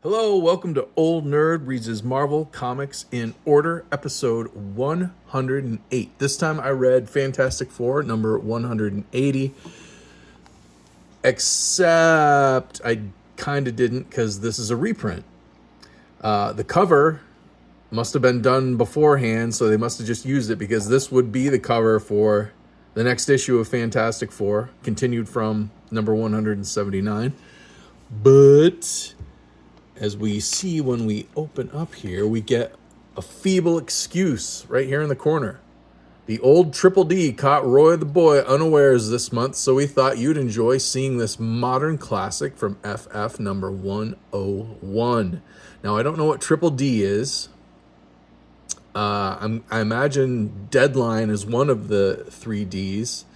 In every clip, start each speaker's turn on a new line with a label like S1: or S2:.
S1: Hello, welcome to Old Nerd Reads His Marvel Comics in Order, episode 108. This time I read Fantastic Four, number 180. Except I kind of didn't because this is a reprint. The cover must have been done beforehand, so they must have just used it because this would be the cover for the next issue of Fantastic Four, continued from number 179. But as we see when we open up here, we get a feeble excuse right here in the corner. The old Triple D caught Roy the Boy unawares this month, so we thought you'd enjoy seeing this modern classic from FF number 101. Now, I don't know what Triple D is. I imagine Deadline is one of the 3Ds.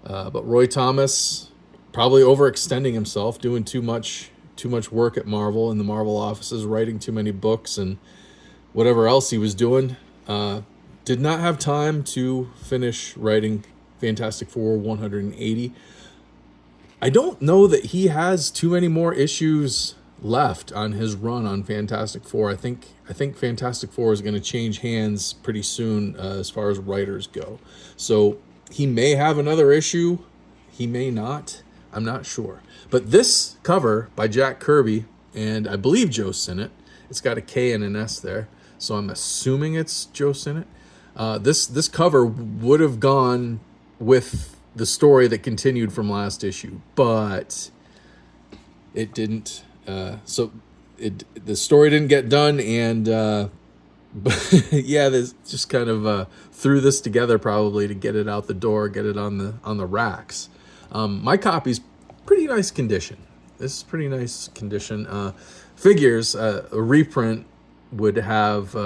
S1: But Roy Thomas probably overextending himself, doing too much work at Marvel in the Marvel offices, writing too many books and whatever else he was doing. Did not have time to finish writing Fantastic Four 180. I don't know that he has too many more issues left on his run on Fantastic Four. I think Fantastic Four is going to change hands pretty soon as far as writers go. So he may have another issue. He may not. I'm not sure. But this cover by Jack Kirby and I believe Joe Sinnott, it's got a K and an S there, so I'm assuming it's Joe Sinnott. This cover would have gone with the story that continued from last issue, but it didn't. The story didn't get done, and but yeah, this just kind of threw this together probably to get it out the door, get it on the racks. My copy's pretty nice condition. This is pretty nice condition. Figures, a reprint would have,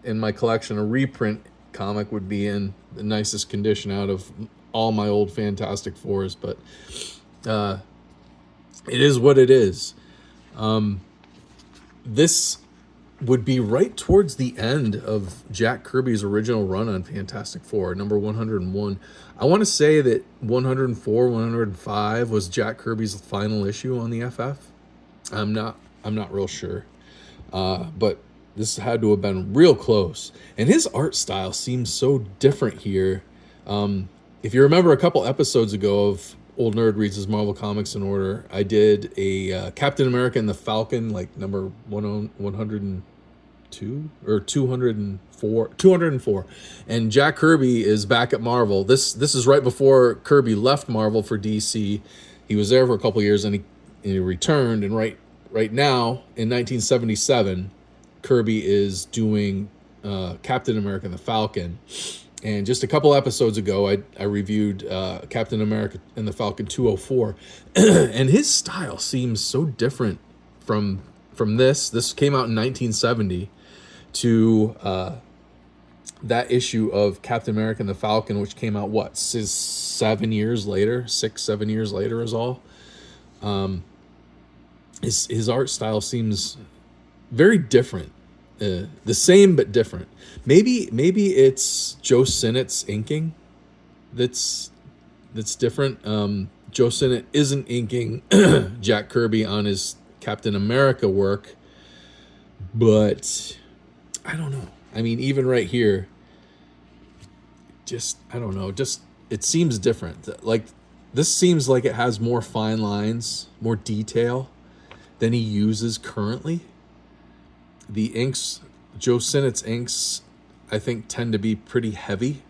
S1: in my collection, a reprint comic would be in the nicest condition out of all my old Fantastic Fours, but it is what it is. This would be right towards the end of Jack Kirby's original run on Fantastic Four, number 101. I want to say that 104, 105 was Jack Kirby's final issue on the FF. I'm not real sure. But this had to have been real close. And his art style seems so different here. If you remember a couple episodes ago of Old Nerd Reads His Marvel Comics in Order, I did a Captain America and the Falcon, like number 102 or 204. And Jack Kirby is back at Marvel. This is right before Kirby left Marvel for DC. He was there for a couple years and he returned. And right now in 1977, Kirby is doing Captain America and the Falcon. And just a couple episodes ago, I reviewed Captain America and the Falcon 204. And his style seems so different from this. This came out in 1970 to that issue of Captain America and the Falcon, which came out, 7 years later? 6-7 years later is all. His art style seems very different. The same but different. Maybe it's Joe Sinnott's inking that's different. Joe Sinnott isn't inking Jack Kirby on his Captain America work, but I don't know. I mean, even right here, I don't know. It seems different. Like, this seems like it has more fine lines, more detail than he uses currently. The inks, Joe Sinnott's inks, I think tend to be pretty heavy.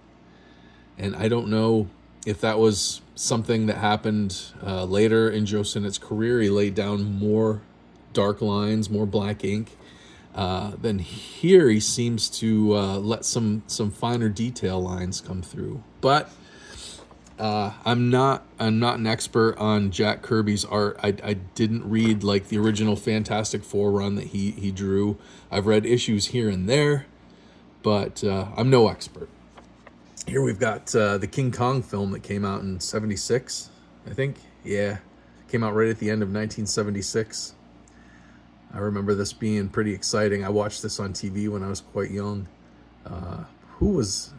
S1: And I don't know if that was something that happened later in Joe Sinnott's career. He laid down more dark lines, more black ink. Then here he seems to let some finer detail lines come through. But I'm not an expert on Jack Kirby's art. I didn't read like the original Fantastic Four run that he drew. I've read issues here and there, but I'm no expert. Here we've got the King Kong film that came out in 76, I think. Yeah, came out right at the end of 1976. I remember this being pretty exciting. I watched this on TV when I was quite young. Who was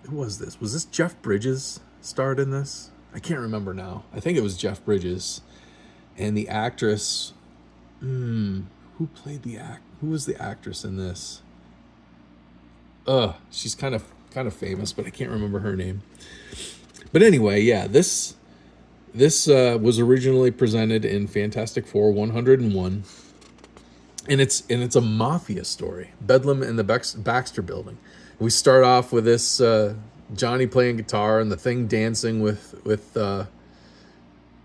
S1: this? Was this Jeff Bridges starred in this? I can't remember now. I think it was Jeff Bridges. And the actress, who played who was the actress in this? She's kind of famous, but I can't remember her name. But anyway, yeah, this was originally presented in Fantastic Four 101, and it's a mafia story, Bedlam in the Baxter Building. We start off with this Johnny playing guitar and the Thing dancing with what's her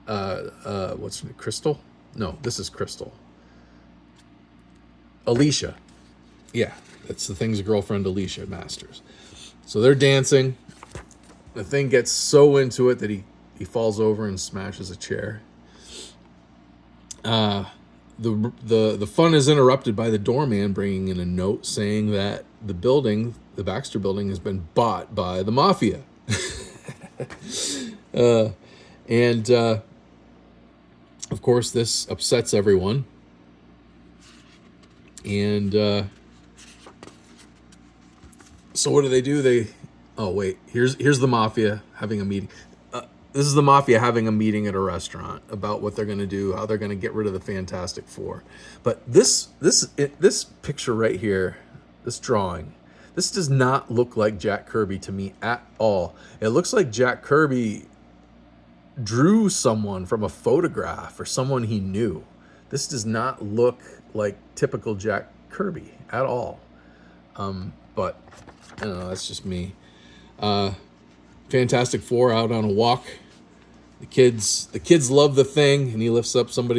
S1: name? Crystal? No, this is Crystal. Alicia. Yeah, that's the Thing's girlfriend, Alicia Masters. So they're dancing. The Thing gets so into it that he falls over and smashes a chair. The fun is interrupted by the doorman bringing in a note saying that the Baxter Building, has been bought by the mafia. And of course, this upsets everyone. And so what do? Oh wait, here's the mafia having a meeting. This is the mafia having a meeting at a restaurant about what they're going to do, how they're going to get rid of the Fantastic Four. But this picture right here, this drawing, this does not look like Jack Kirby to me at all. It looks like Jack Kirby drew someone from a photograph or someone he knew. This does not look like typical Jack Kirby at all. But I don't know, that's just me. Fantastic Four out on a walk. The kids love the Thing, and he lifts up some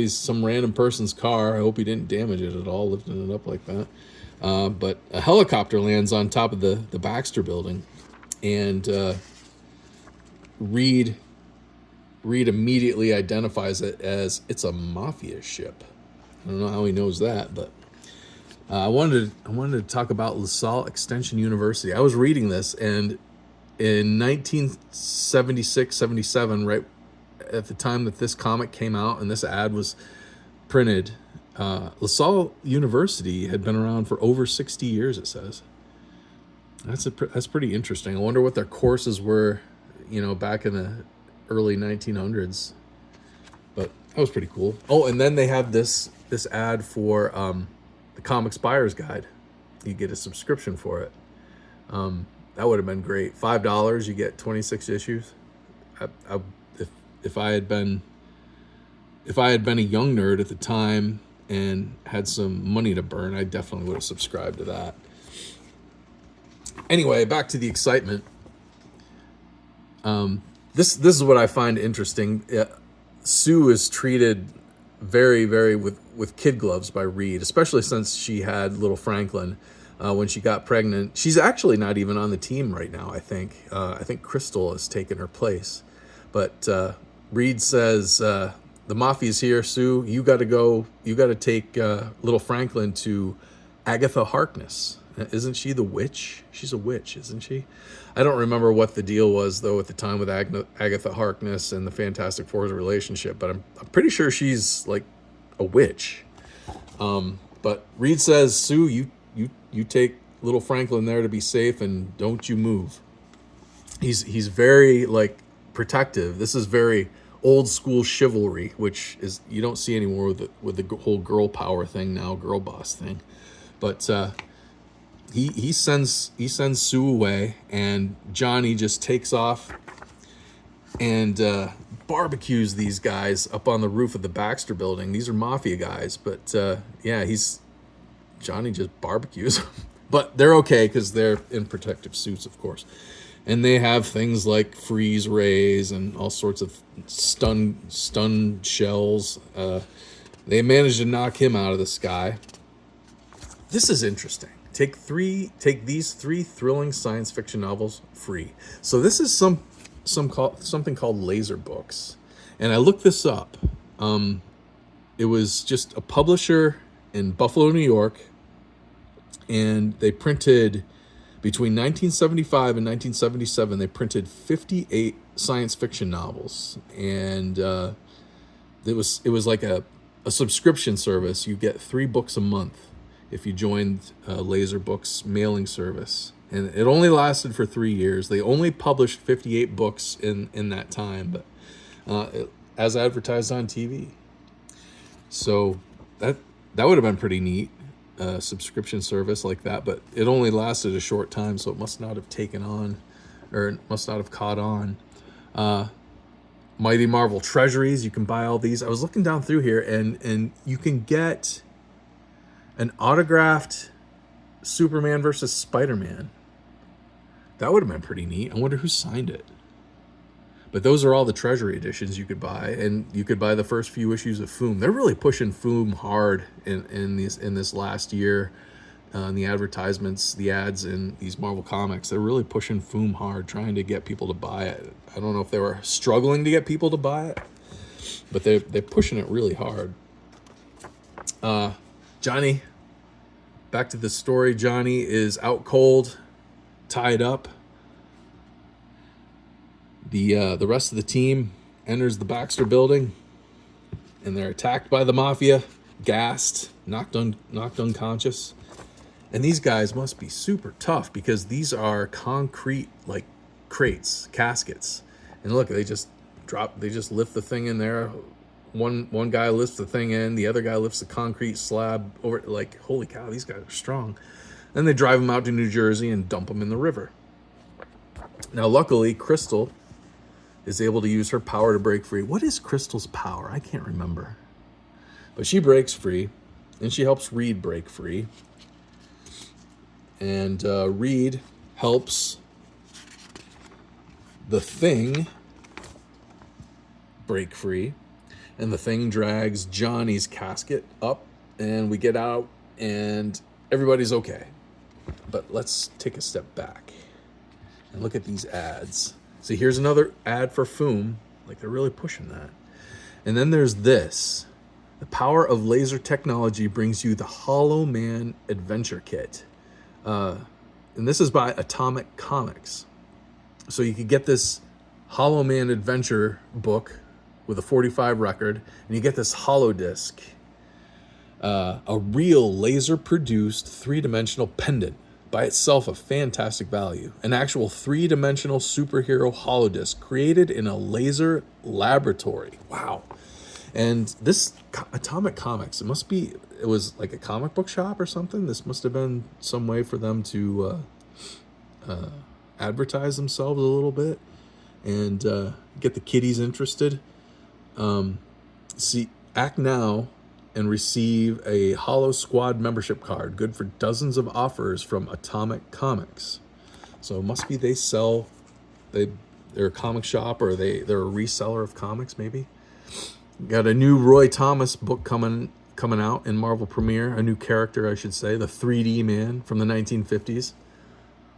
S1: random person's car. I hope he didn't damage it at all, lifting it up like that. But a helicopter lands on top of the Baxter Building, and Reed immediately identifies it as it's a mafia ship. I don't know how he knows that, but I wanted to talk about LaSalle Extension University. I was reading this, and in 1976-77, right at the time that this comic came out and this ad was printed, LaSalle University had been around for over 60 years, it says. That's pretty interesting. I wonder what their courses were, back in the early 1900s. But that was pretty cool. Oh, and then they have this ad for the Comics Buyer's Guide. You get a subscription for it. That would have been great. $5, you get 26 issues. If I had been a young nerd at the time and had some money to burn, I definitely would have subscribed to that. Anyway, back to the excitement. This is what I find interesting. Sue is treated very, very with kid gloves by Reed, especially since she had little Franklin when she got pregnant. She's actually not even on the team right now, I think. I think Crystal has taken her place. But Reed says, the mafia's here, Sue. You got to take little Franklin to Agatha Harkness. Isn't she the witch? She's a witch, isn't she? I don't remember what the deal was, though, at the time with Agatha Harkness and the Fantastic Four's relationship, but I'm pretty sure she's like a witch. But Reed says, Sue, you take little Franklin there to be safe, and don't you move. He's very protective. This is very old school chivalry, which is you don't see anymore with the whole girl power thing now, girl boss thing. But he sends Sue away, and Johnny just takes off and barbecues these guys up on the roof of the Baxter Building. These are mafia guys, but Johnny just barbecues them. But they're okay because they're in protective suits, of course. And they have things like freeze rays and all sorts of stun shells. They managed to knock him out of the sky. This is interesting. Take these three thrilling science fiction novels free. So this is something called Laser Books, and I looked this up. It was just a publisher in Buffalo, New York, and they printed between 1975 and 1977. They printed 58 science fiction novels, and it was like a subscription service. You get 3 books a month if you joined Laser Books mailing service. And it only lasted for 3 years. They only published 58 books in that time, but as advertised on TV. So That would have been pretty neat, a subscription service like that, but it only lasted a short time, so it must not have taken on, or it must not have caught on. Mighty Marvel Treasuries, you can buy all these. I was looking down through here, and you can get an autographed Superman versus Spider-Man. That would have been pretty neat. I wonder who signed it. But those are all the Treasury editions you could buy, and you could buy the first few issues of Foom. They're really pushing Foom hard in this last year. In the advertisements, the ads in these Marvel comics, they're really pushing Foom hard, trying to get people to buy it. I don't know if they were struggling to get people to buy it, but they're pushing it really hard. Johnny, back to the story. Johnny is out cold, tied up. The rest of the team enters the Baxter building, and they're attacked by the mafia, gassed, knocked unconscious. And these guys must be super tough because these are concrete, like, crates, caskets. And look, they just lift the thing in there. One guy lifts the thing in, the other guy lifts the concrete slab over. Like, holy cow, these guys are strong. Then they drive them out to New Jersey and dump them in the river. Now, luckily, Crystal is able to use her power to break free. What is Crystal's power? I can't remember. But she breaks free, and she helps Reed break free. And Reed helps the Thing break free. And the Thing drags Johnny's casket up, and we get out, and everybody's okay. But let's take a step back and look at these ads. See, here's another ad for Foom. Like, they're really pushing that. And then there's this. The power of laser technology brings you the Hollow Man Adventure Kit. And this is by Atomic Comics. So you could get this Hollow Man Adventure book with a 45 record, and you get this hollow disc. A real laser-produced three-dimensional pendant. By itself, a fantastic value. An actual three-dimensional superhero holodisc created in a laser laboratory. Wow. And this Atomic Comics, it was like a comic book shop or something. This must have been some way for them to advertise themselves a little bit and get the kiddies interested. Act now and receive a Hollow Squad membership card, good for dozens of offers from Atomic Comics. So it must be they're a comic shop, or they're a reseller of comics, maybe. Got a new Roy Thomas book coming out in Marvel Premiere, a new character, I should say, the 3D Man from the 1950s.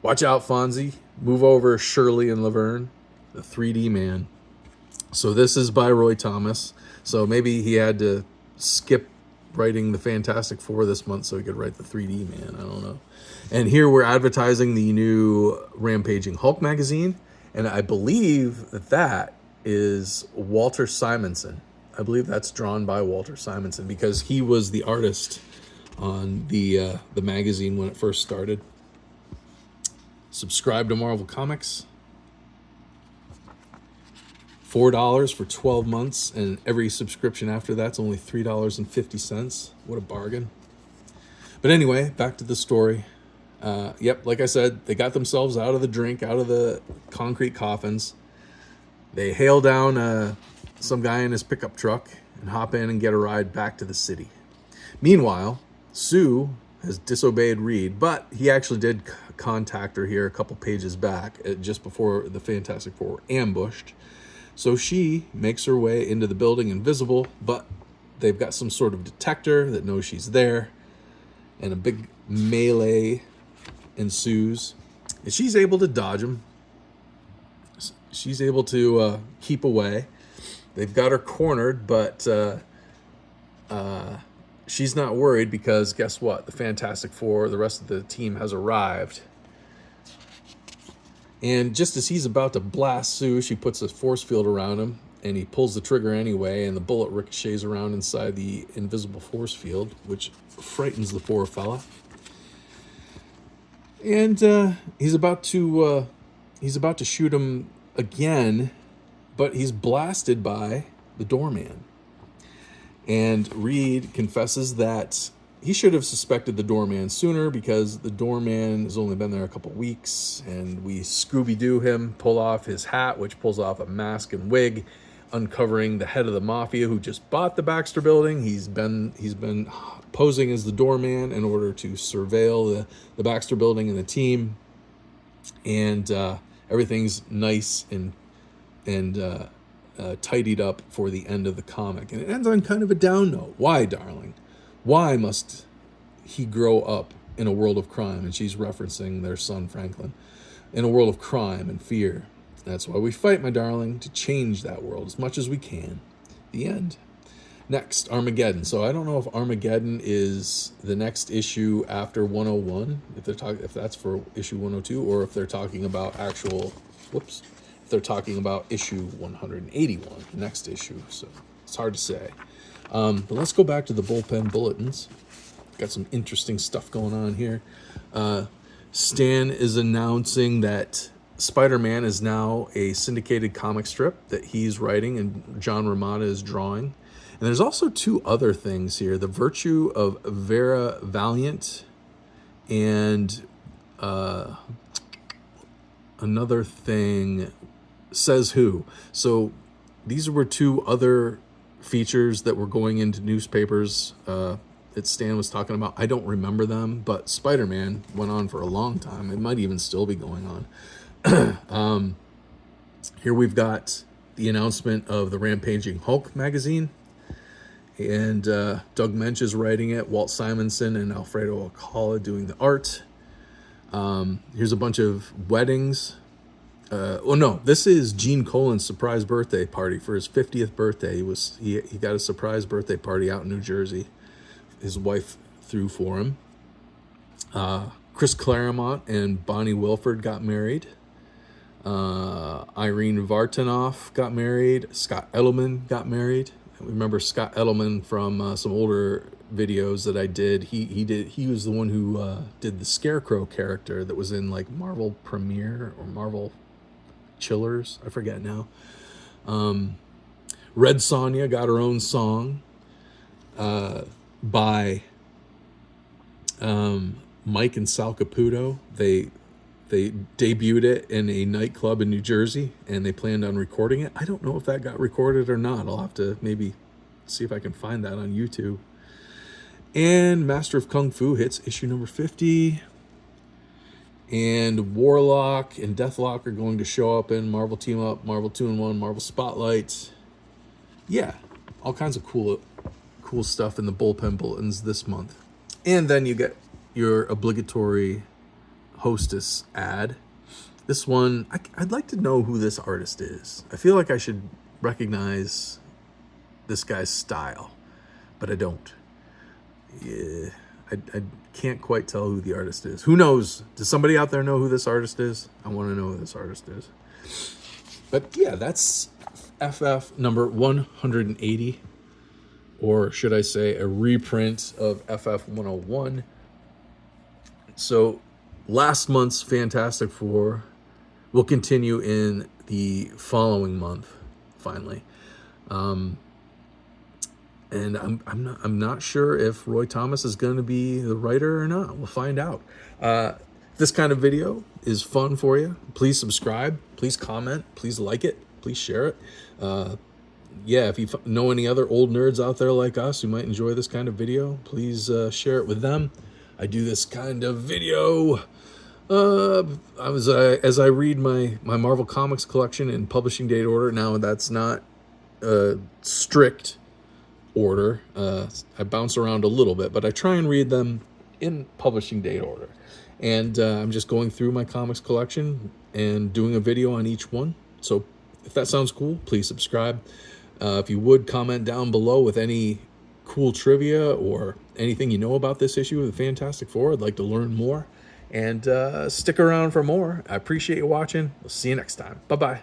S1: Watch out, Fonzie. Move over, Shirley and Laverne, the 3D Man. So this is by Roy Thomas. So maybe he had to skip writing the Fantastic Four this month so he could write the 3D Man. I don't know. And here we're advertising the new Rampaging Hulk magazine. And I believe that is Walter Simonson. I believe that's drawn by Walter Simonson because he was the artist on the magazine when it first started. Subscribe to Marvel Comics. $4 for 12 months, and every subscription after that's only $3.50. What a bargain. But anyway, back to the story. Like I said, they got themselves out of the drink, out of the concrete coffins. They hail down some guy in his pickup truck and hop in and get a ride back to the city. Meanwhile, Sue has disobeyed Reed, but he actually did contact her here a couple pages back, just before the Fantastic Four were ambushed. So she makes her way into the building invisible, but they've got some sort of detector that knows she's there, and a big melee ensues. And she's able to dodge him. She's able to keep away. They've got her cornered, but she's not worried because guess what? The Fantastic Four, the rest of the team has arrived. And just as he's about to blast Sue, she puts a force field around him, and he pulls the trigger anyway, and the bullet ricochets around inside the invisible force field, which frightens the poor fella. And he's about to shoot him again, but he's blasted by the doorman. And Reed confesses that he should have suspected the doorman sooner because the doorman has only been there a couple weeks, and we Scooby-Doo him, pull off his hat, which pulls off a mask and wig, uncovering the head of the mafia who just bought the Baxter building. He's been posing as the doorman in order to surveil the Baxter building and the team, and everything's nice and tidied up for the end of the comic. And it ends on kind of a down note. Why, darling? Why must he grow up in a world of crime? And she's referencing their son, Franklin, in a world of crime and fear. That's why we fight, my darling, to change that world as much as we can. The end. Next, Armageddon. So I don't know if Armageddon is the next issue after 101, if that's for issue 102, or if they're talking about if they're talking about issue 181, the next issue. So it's hard to say. But let's go back to the bullpen bulletins. Got some interesting stuff going on here. Stan is announcing that Spider-Man is now a syndicated comic strip that he's writing and John Romita is drawing. And there's also two other things here. The Virtue of Vera Valiant and another thing, Says Who. So these were two other features that were going into newspapers that Stan was talking about. I don't remember them, but Spider-Man went on for a long time. It might even still be going on. Here we've got the announcement of the Rampaging Hulk magazine, and Doug Mensch is writing it, Walt Simonson and Alfredo Alcala doing the art. Here's a bunch of weddings. This is Gene Colan's surprise birthday party for his 50th birthday. He got a surprise birthday party out in New Jersey. His wife threw for him. Chris Claremont and Bonnie Wilford got married. Irene Vartanoff got married. Scott Edelman got married. Remember Scott Edelman from some older videos that I did. He was the one who did the Scarecrow character that was in like Marvel Premiere or Marvel Chillers, I forget now. Red Sonja got her own song by Mike and Sal Caputo. They debuted it in a nightclub in New Jersey, and they planned on recording it. I don't know if that got recorded or not. I'll have to maybe see if I can find that on YouTube. And Master of Kung Fu hits issue number 50. And Warlock and Deathlock are going to show up in Marvel Team Up, Marvel 2-in-1, Marvel Spotlight. Yeah, all kinds of cool stuff in the bullpen bulletins this month. And then you get your obligatory Hostess ad. This one, I'd like to know who this artist is. I feel like I should recognize this guy's style, but I don't. Yeah, I can't quite tell who the artist is. Who knows? Does somebody out there know who this artist is? I want to know who this artist is. But yeah, that's FF number 180, or should I say a reprint of FF 101. So last month's Fantastic Four will continue in the following month, finally. And I'm not sure if Roy Thomas is going to be the writer or not. We'll find out. If this kind of video is fun for you, please subscribe, please comment, please like it, please share it. If you know any other old nerds out there like us who might enjoy this kind of video, please share it with them. I do this kind of video as I read my Marvel Comics collection in publishing date order. Now that's not strict order. I bounce around a little bit, but I try and read them in publishing date order. And I'm just going through my comics collection and doing a video on each one. So if that sounds cool, please subscribe. If you would, comment down below with any cool trivia or anything you know about this issue of the Fantastic Four. I'd like to learn more. And stick around for more. I appreciate you watching. We'll see you next time. Bye-bye.